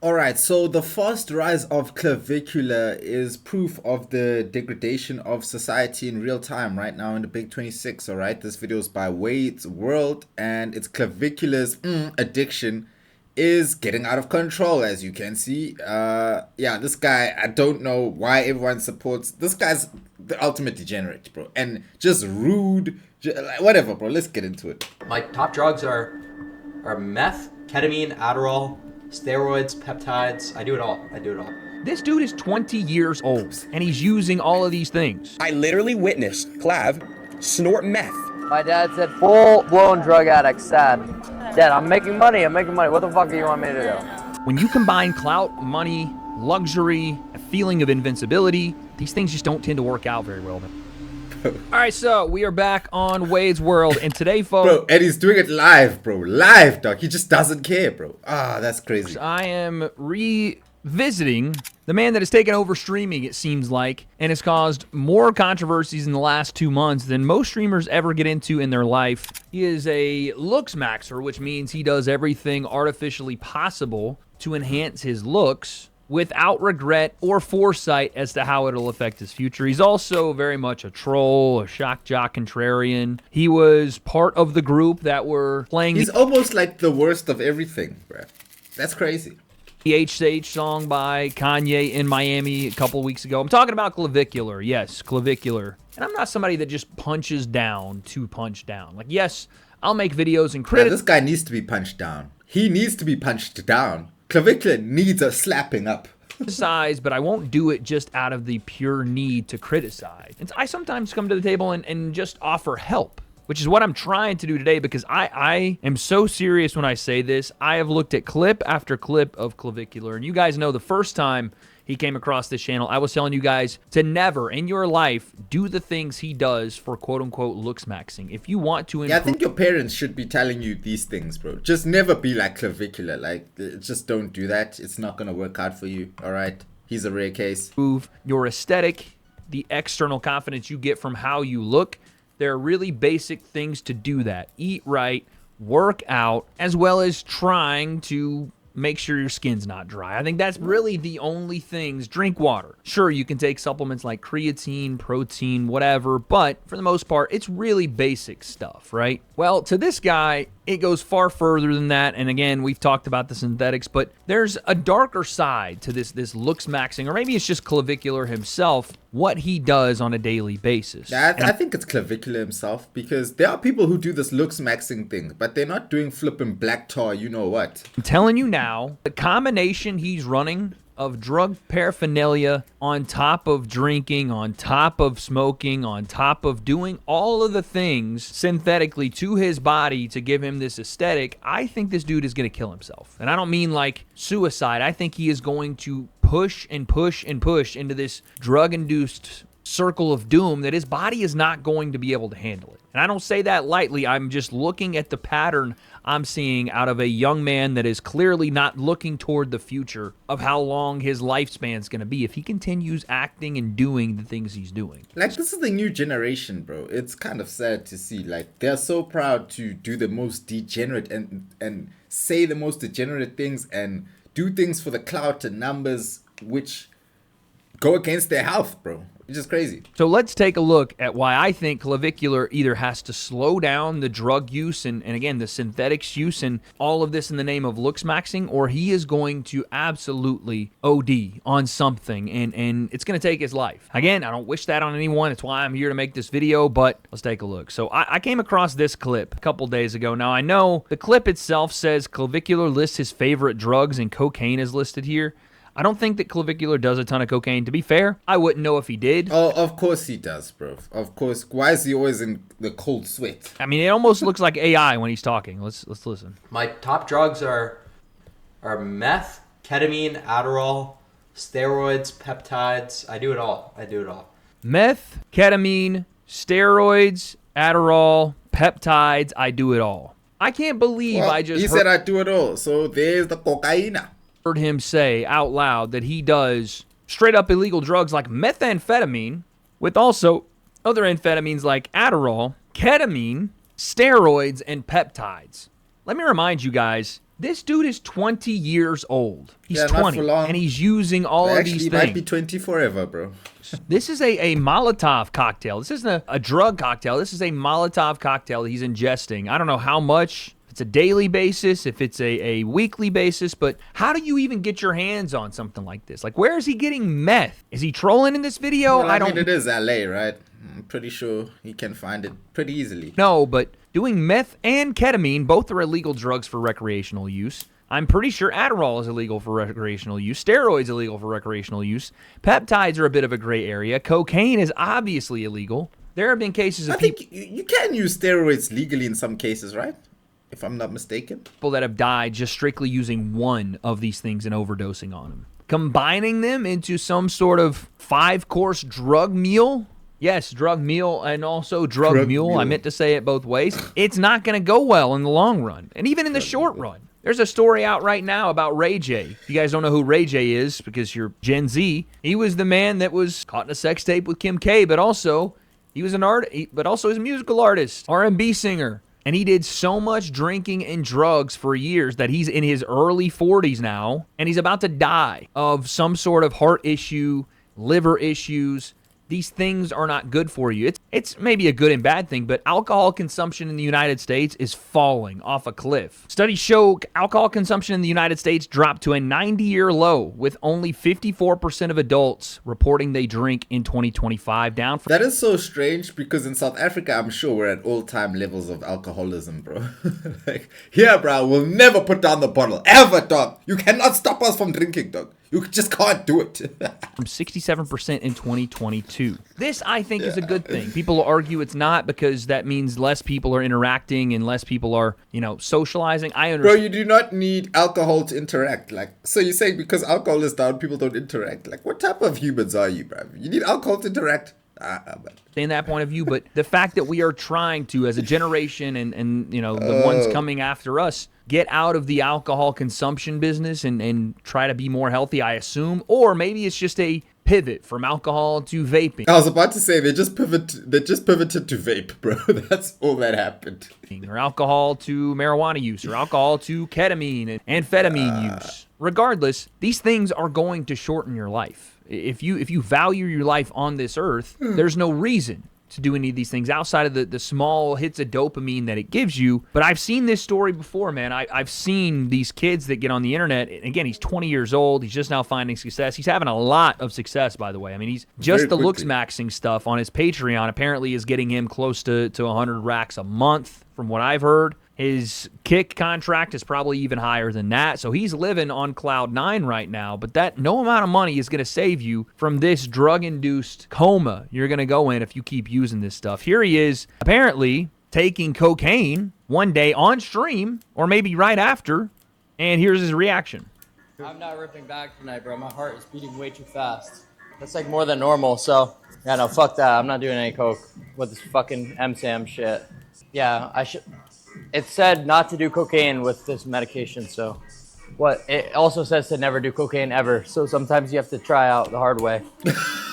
Alright, so the fast rise of clavicular is proof of the degradation of society in real time right now in the Big 26. Alright, this video is by Wade's World, and it's clavicular's addiction is getting out of control, as you can see. Yeah, this guy, I don't know why everyone supports. This guy's the ultimate degenerate, bro, and just rude, whatever, bro. Let's get into it. My top drugs are meth, ketamine, Adderall, steroids, peptides. I do it all. This dude is 20 years old, and he's using all of these things. I literally witnessed Clav snort meth. My dad said, full-blown drug addict, sad. Dad, I'm making money. What the fuck do you want me to do? When you combine clout, money, luxury, a feeling of invincibility, these things just don't tend to work out very well. All right, so we are back on Wade's World, and today, folks... Bro, and he's doing it live, bro. Live, dog. He just doesn't care, bro. Ah, that's crazy. I am revisiting the man that has taken over streaming, it seems like, and has caused more controversies in the last 2 months than most streamers ever get into in their life. He is a looks maxer, which means he does everything artificially possible to enhance his looks without regret or foresight as to how it'll affect his future. He's also very much a troll, a shock jock contrarian. He was part of the group that were playing... He's almost like the worst of everything, bro. That's crazy. The H song by Kanye in Miami a couple weeks ago. I'm talking about Clavicular. Yes, Clavicular. And I'm not somebody that just punches down to punch down. Like, yes, I'll make videos and Yeah, this guy needs to be punched down. He needs to be punched down. Clavicular needs a slapping up. Criticize, but I won't do it just out of the pure need to criticize. And I sometimes come to the table and just offer help, which is what I'm trying to do today, because I am so serious when I say this. I have looked at clip after clip of Clavicular, and you guys know the first time he came across this channel, I was telling you guys to never in your life do the things he does for quote-unquote looks maxing. If you want to improve... Yeah, I think your parents should be telling you these things, bro. Just never be like Clavicular. Like, just don't do that. It's not going to work out for you, all right? He's a rare case. Improve your aesthetic, the external confidence you get from how you look. There are really basic things to do that. Eat right, work out, as well as trying to make sure your skin's not dry. I think that's really the only things. Drink water. Sure, you can take supplements like creatine, protein, whatever, but for the most part, it's really basic stuff, right? Well, to this guy, it goes far further than that. And again, we've talked about the synthetics, but there's a darker side to this looks maxing, or maybe it's just Clavicular himself, what he does on a daily basis. I think it's Clavicular himself, because there are people who do this looks maxing thing, but they're not doing flipping black tar, you know what. I'm telling you now, the combination he's running of drug paraphernalia on top of drinking, on top of smoking, on top of doing all of the things synthetically to his body to give him this aesthetic, I think this dude is going to kill himself. And I don't mean like suicide. I think he is going to push and push and push into this drug-induced circle of doom that his body is not going to be able to handle it. And I don't say that lightly. I'm just looking at the pattern I'm seeing out of a young man that is clearly not looking toward the future of how long his lifespan is going to be if he continues acting and doing the things he's doing. Like, this is the new generation, bro. It's kind of sad to see. Like, they're so proud to do the most degenerate and say the most degenerate things and do things for the clout and numbers, which go against their health, bro. Which is crazy. So let's take a look at why I think Clavicular either has to slow down the drug use and again, the synthetics use and all of this in the name of looks maxing, or he is going to absolutely OD on something and it's going to take his life. Again, I don't wish that on anyone. That's why I'm here to make this video, but let's take a look. So I came across this clip a couple days ago. Now, I know the clip itself says Clavicular lists his favorite drugs and cocaine is listed here. I don't think that Clavicular does a ton of cocaine. To be fair, I wouldn't know if he did. Oh, of course he does, bro. Of course. Why is he always in the cold sweat? I mean, it almost looks like AI when he's talking. Let's listen. My top drugs are meth, ketamine, Adderall, steroids, peptides. I do it all. Meth, ketamine, steroids, Adderall, peptides. I do it all. I can't believe Well, I just he said I do it all. So there's the cocaine. Heard him say out loud that he does straight up illegal drugs like methamphetamine with also other amphetamines like Adderall, ketamine, steroids, and peptides. Let me remind you guys, This dude is 20 years old. He's Yeah, not 20, for long. and he's using all of Actually, these he might be things. 20 forever, bro. This is a Molotov cocktail. This isn't a drug cocktail. This is a Molotov cocktail that he's ingesting. I don't know how much. If it's a daily basis, if it's a weekly basis, but how do you even get your hands on something like this? Like, where is he getting meth? Is he trolling in this video? Well, I mean, it is LA, right? I'm pretty sure he can find it pretty easily. No, but doing meth and ketamine, both are illegal drugs for recreational use. I'm pretty sure Adderall is illegal for recreational use. Steroids illegal for recreational use. Peptides are a bit of a gray area. Cocaine is obviously illegal. There have been cases of I think you can use steroids legally in some cases, right? If I'm not mistaken. people that have died just strictly using one of these things and overdosing on them. Combining them into some sort of 5-course drug meal. Yes, drug meal and also drug mule. I meant to say it both ways. It's not going to go well in the long run, and even in the short run. There's a story out right now about Ray J. If you guys don't know who Ray J is because you're Gen Z, he was the man that was caught in a sex tape with Kim K, but also he was an artist, but also he's a musical artist, R&B singer. And he did so much drinking and drugs for years that he's in his early 40s now, and he's about to die of some sort of heart issue, liver issues. These things are not good for you. It's maybe a good and bad thing, but alcohol consumption in the United States is falling off a cliff. Studies show alcohol consumption in the United States dropped to a 90-year low, with only 54% of adults reporting they drink in 2025, down from... That is so strange because in South Africa, I'm sure we're at all-time levels of alcoholism, bro. Like, yeah, bro, we'll never put down the bottle. Ever, dog. You cannot stop us from drinking, dog. You just can't do it. From 67% in 2022. This, I think, is a good thing. People argue it's not because that means less people are interacting and less people are, socializing. I Bro, understand. you do not need alcohol to interact. Like, so you're saying because alcohol is down, people don't interact. Like, what type of humans are you, bro? You need alcohol to interact. In that point of view, but the fact that we are trying to, as a generation and the ones coming after us, get out of the alcohol consumption business and try to be more healthy, I assume, or maybe it's just a pivot from alcohol to vaping. I was about to say they just pivoted to vape, bro. That's all that happened. Or alcohol to marijuana use, or alcohol to ketamine and amphetamine use. Regardless, these things are going to shorten your life. If you value your life on this earth, there's no reason to do any of these things outside of the small hits of dopamine that it gives you. But I've seen this story before, man. I've seen these kids that get on the internet. And again, he's 20 years old. He's just now finding success. He's having a lot of success, by the way. I mean, he's just Very the quickly. looks maxing stuff on his Patreon apparently is getting him close to 100 racks a month, from what I've heard. His kick contract is probably even higher than that. So he's living on cloud 9 right now. But that no amount of money is going to save you from this drug-induced coma you're going to go in if you keep using this stuff. Here he is, apparently taking cocaine one day on stream, or maybe right after. And here's his reaction. I'm not ripping back tonight, bro. My heart is beating way too fast. That's like more than normal, so... Yeah, no, fuck that. I'm not doing any coke with this fucking MSAM shit. Yeah, I should... It said not to do cocaine with this medication, so... What? It also says to never do cocaine ever, so sometimes you have to try out the hard way.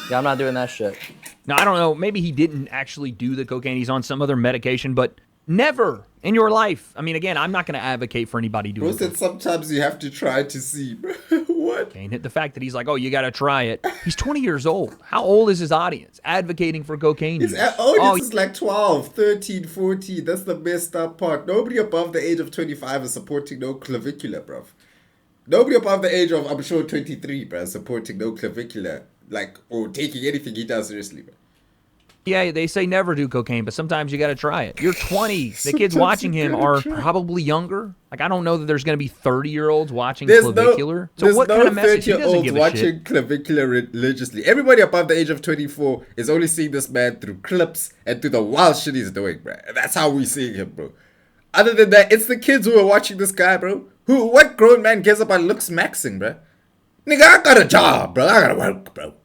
Yeah, I'm not doing that shit. Now, I don't know. Maybe he didn't actually do the cocaine. He's on some other medication, but never in your life. I mean, again, I'm not going to advocate for anybody doing Bro said sometimes you have to try to see. What? cocaine. The fact that he's like, oh, you got to try it. He's 20 years old. How old is his audience advocating for cocaine use? His audience is like 12, 13, 14. That's the messed up part. Nobody above the age of 25 is supporting no clavicular, bro. Nobody above the age of, I'm sure, 23, bro, is supporting no clavicular, like, or taking anything he does seriously, bro. Yeah, they say never do cocaine, but sometimes you got to try it. You're 20. The kids watching him are probably younger. Like, I don't know that there's going to be 30-year-olds watching Clavicular. There's what no kind of message? He doesn't 30-year-olds give a watching shit. Clavicular religiously. Everybody above the age of 24 is only seeing this man through clips and through the wild shit he's doing, bro. And that's how we seeing him, bro. Other than that, it's the kids who are watching this guy, bro. What grown man cares about looks maxing, bro? Nigga, I got a job, bro. I gotta work, bro.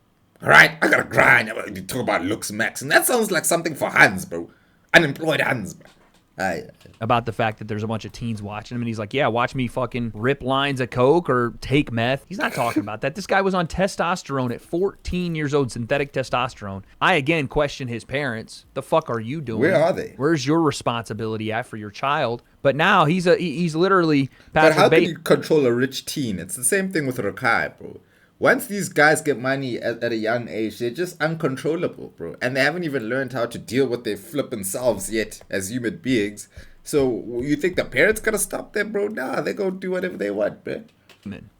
Alright? I gotta grind. You talk about looks maxing. That sounds like something for Hans, bro. Unemployed Hans, bro. about the fact that there's a bunch of teens watching him, and he's like, yeah, watch me fucking rip lines of coke or take meth. He's not talking about that. This guy was on testosterone at 14 years old, synthetic testosterone. I again question his parents. The fuck are you doing? Where are they? Where's your responsibility at for your child? But now he's literally But how can you control a rich teen? It's the same thing with Rakai, bro. Once these guys get money at a young age, they're just uncontrollable, bro. And they haven't even learned how to deal with their flippin' selves yet as human beings. So you think the parents gonna stop them, bro? Nah, they gonna do whatever they want, bro.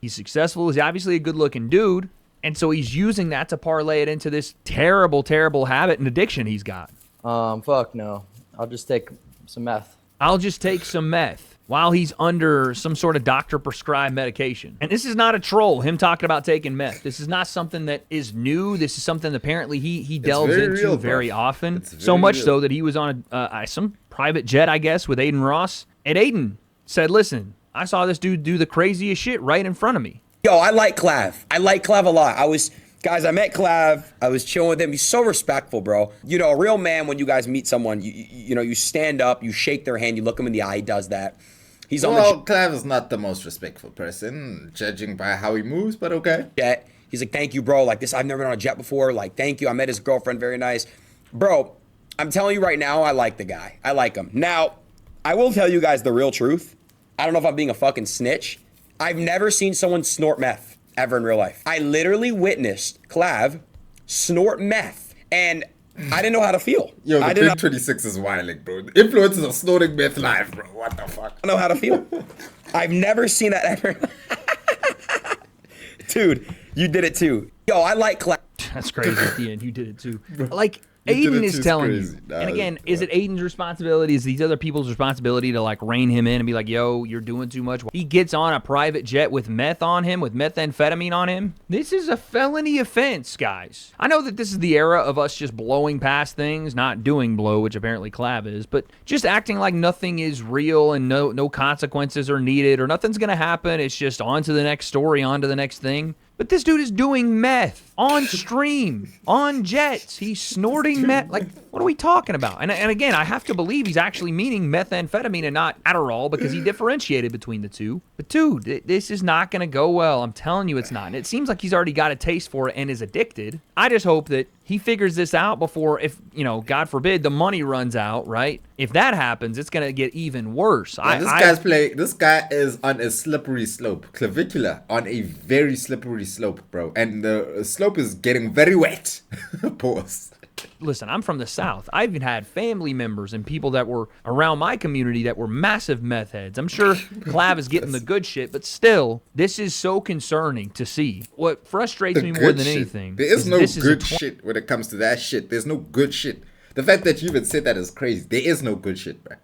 He's successful. He's obviously a good-looking dude. And so he's using that to parlay it into this terrible, terrible habit and addiction he's got. Fuck no. I'll just take some meth. I'll just take some meth while he's under some sort of doctor-prescribed medication. And this is not a troll, him talking about taking meth. This is not something that is new. This is something that apparently he delves very into real, very bro. often. It's very So much real. so that he was on some private jet, I guess, with Aiden Ross. And Aiden said, listen, I saw this dude do the craziest shit right in front of me. Yo, I like Clav. I like Clav a lot. Guys, I met Clav. I was chilling with him. He's so respectful, bro. You know, a real man, when you guys meet someone, you know, you stand up, you shake their hand, you look him in the eye, he does that. He's on Well, Clav is not the most respectful person, judging by how he moves, but okay. the jet. He's like, thank you, bro. Like this, I've never been on a jet before. Like, thank you. I met his girlfriend, very nice. Bro, I'm telling you right now, I like the guy. I like him. Now, I will tell you guys the real truth. I don't know if I'm being a fucking snitch. I've never seen someone snort meth ever in real life. I literally witnessed Clav snort meth, and I didn't know how to feel. Yo, the I didn't Big 26 is wilding, bro. The influencers are snorting meth live, bro. What the fuck? know how to feel. I've never seen that ever. Dude, you did it too. Yo, I like Clav. That's crazy at the end. You did it too. Like, You did Aiden it is too, telling crazy. you. Nah, And again, it's- is it Aiden's responsibility? Is these other people's responsibility to like rein him in and be like, yo, you're doing too much? He gets on a private jet with meth on him, with methamphetamine on him. This is a felony offense, guys. I know that this is the era of us just blowing past things, not doing blow, which apparently Clav is, but just acting like nothing is real and no consequences are needed or nothing's going to happen. It's just on to the next story, on to the next thing. But this dude is doing meth on stream, on jets. He's snorting meth. Like, what are we talking about? And again, I have to believe he's actually meaning methamphetamine and not Adderall because he differentiated between the two. But dude, this is not going to go well. I'm telling you it's not. And it seems like he's already got a taste for it and is addicted. I just hope that he figures this out before, if, you know, God forbid, the money runs out, right? If that happens, it's going to get even worse. This guy is on a slippery slope. Clavicular on a very slippery slope, bro. And the slope is getting very wet. Pause. Listen, I'm from the South. I even had family members and people that were around my community that were massive meth heads. I'm sure Clav is getting the good shit, but still, this is so concerning to see. What frustrates me more Good than shit. anything There is no this is a good shit when it comes to that shit. There's no good shit. The fact that you even said that is crazy. There is no good shit, bro.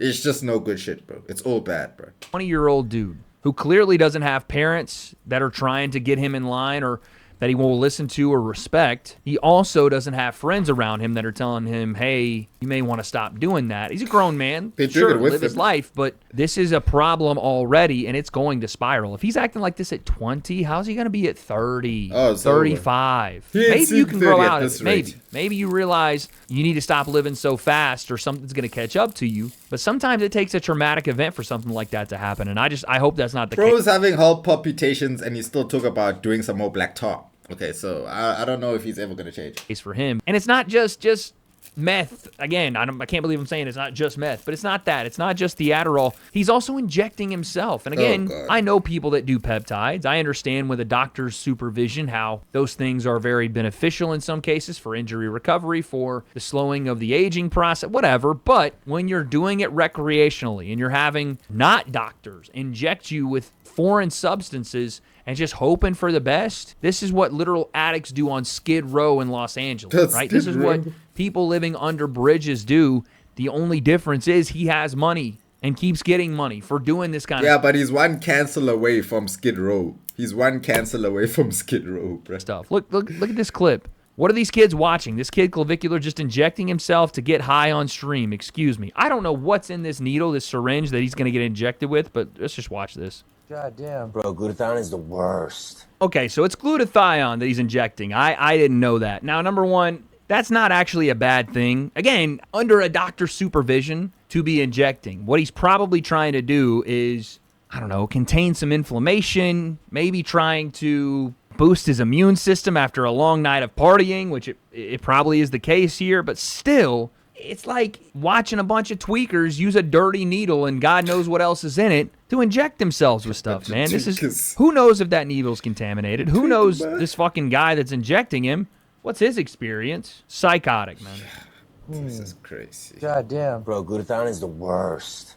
It's just no good shit, bro. It's all bad, bro. 20-year-old dude who clearly doesn't have parents that are trying to get him in line or that he will listen to or respect. He also doesn't have friends around him that are telling him, hey, you may want to stop doing that. He's a grown man. They took Sure, it with live his him. life, but this is a problem already, and it's going to spiral. If he's acting like this at 20, how's he going to be at 30, Oh, it's over. 35? He ain't Maybe you seen can 30 grow at out of this it. rate. Maybe you realize you need to stop living so fast or something's going to catch up to you. But sometimes it takes a traumatic event for something like that to happen, and I hope that's not the case. Bro's having health palpitations and he still talk about doing some more black tar. Okay, so I don't know if he's ever going to change. Case for him. And it's not just meth. Again, I can't believe I'm saying it's not just meth, but it's not that. It's not just the Adderall. He's also injecting himself. And again, God. I know people that do peptides. I understand with a doctor's supervision how those things are very beneficial in some cases for injury recovery, for the slowing of the aging process, whatever. But when you're doing it recreationally and you're having not doctors inject you with foreign substances and just hoping for the best, this is what literal addicts do on Skid Row in Los Angeles, That's right? This Skid is what Row. people living under bridges do. The only difference is he has money and keeps getting money for doing this kind Yeah, of but he's one cancel away from Skid Row. He's one cancel away from Skid Row, bro. stuff. Look at this clip. What are these kids watching? This kid, Clavicular, just injecting himself to get high on stream. Excuse me. I don't know what's in this needle, this syringe that he's going to get injected with, but let's just watch this. God damn, bro, glutathione is the worst. Okay, so it's glutathione that he's injecting. I didn't know that. Now, number one, that's not actually a bad thing. Again, under a doctor's supervision, to be injecting. What he's probably trying to do is, I don't know, contain some inflammation, maybe trying to boost his immune system after a long night of partying, which it probably is the case here, but still, it's like watching a bunch of tweakers use a dirty needle and God knows what else is in it to inject themselves with stuff, man. This is, who knows if that needle's contaminated? Who knows this fucking guy that's injecting him? What's his experience? Psychotic, man. This is crazy. God damn. Bro, glutathione is the worst.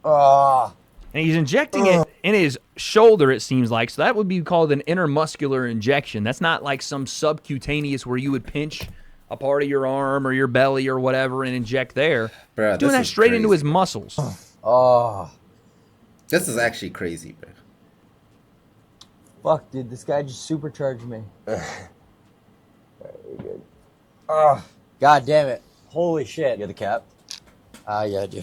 Ah. And he's injecting it in his shoulder, it seems like. So that would be called an intermuscular injection. That's not like some subcutaneous where you would pinch a part of your arm or your belly or whatever and inject there. Bruh, He's doing that straight into his muscles. Oh. This is actually crazy, bro. Fuck, dude, this guy just supercharged me. Very good. God damn it. Holy shit. You got the cap? Yeah, I do.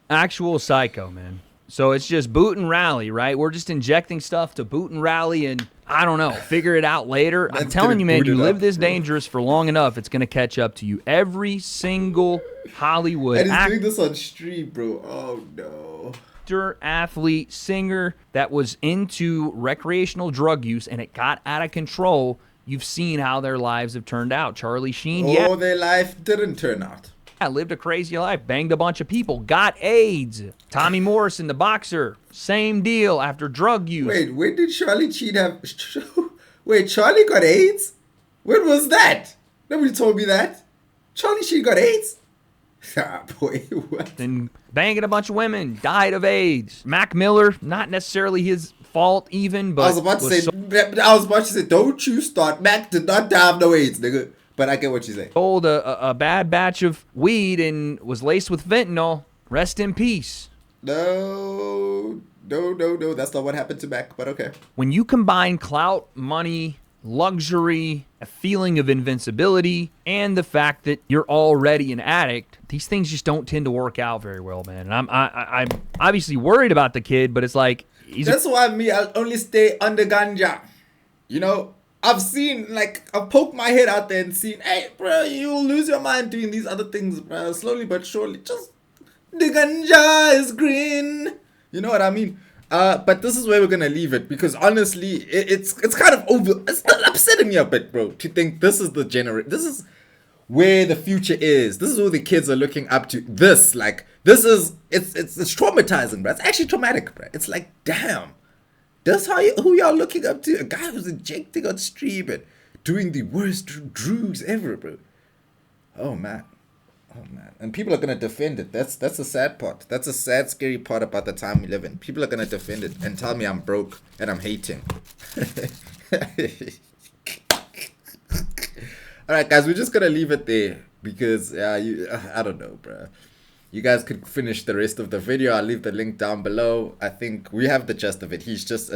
Actual psycho, man. So it's just boot and rally, right? We're just injecting stuff to boot and rally and, I don't know, figure it out later. I'm That's telling gonna you, man, boot you it live up, this bro. dangerous for long enough, it's going to catch up to you. Every single Hollywood And he's actor, doing this on stream, bro. Oh, no. athlete, singer that was into recreational drug use and it got out of control. You've seen how their lives have turned out. Charlie Sheen, Oh, their life didn't turn out. lived a crazy life, banged a bunch of people, got AIDS. Tommy Morrison, the boxer, same deal after drug use. Wait, when did Charlie Sheen have... Wait, Charlie got AIDS? When was that? Nobody told me that. Charlie Sheen got AIDS? Ah, boy, what? And banging a bunch of women, died of AIDS. Mac Miller, not necessarily his fault even, but I was about to say, don't you start. Mac did not have no AIDS, nigga. But I get what you say. sold a bad batch of weed and was laced with fentanyl. Rest in peace. No. That's not what happened to Mac, but okay. When you combine clout, money, luxury, a feeling of invincibility, and the fact that you're already an addict, these things just don't tend to work out very well, man. And I'm obviously worried about the kid, but it's like That's why I'll only stay under ganja. You know, I've poked my head out there and seen, hey, bro, you'll lose your mind doing these other things, bro. Slowly but surely, just the ganja is green. You know what I mean? But this is where we're gonna leave it because honestly, it's kind of it's upsetting me a bit, bro, to think this is this is where the future is. This is what the kids are looking up to. It's traumatizing, bro. It's actually traumatic, bro. It's like, damn, that's who y'all looking up to? A guy who's injecting on stream and doing the worst drugs ever, bro. Oh man. And people are gonna defend it. That's the sad part. That's a sad, scary part about the time we live in. People are gonna defend it and tell me I'm broke and I'm hating. All right, guys, we're just gonna leave it there because I don't know, bro. You guys could finish the rest of the video. I'll leave the link down below. I think we have the gist of it. He's just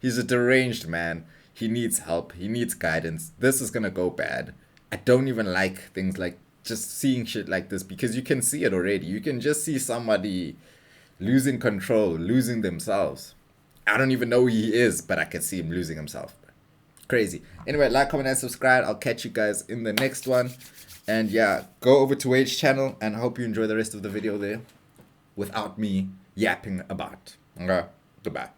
he's a deranged man. He needs help. He needs guidance. This is gonna go bad. I don't even like things like just seeing shit like this because you can see it already. You can just see somebody losing control, losing themselves. I don't even know who he is, but I can see him losing himself. Crazy. Anyway, like, comment, and subscribe. I'll catch you guys in the next one. And yeah, go over to Wade's channel and I hope you enjoy the rest of the video there without me yapping about. Okay, goodbye.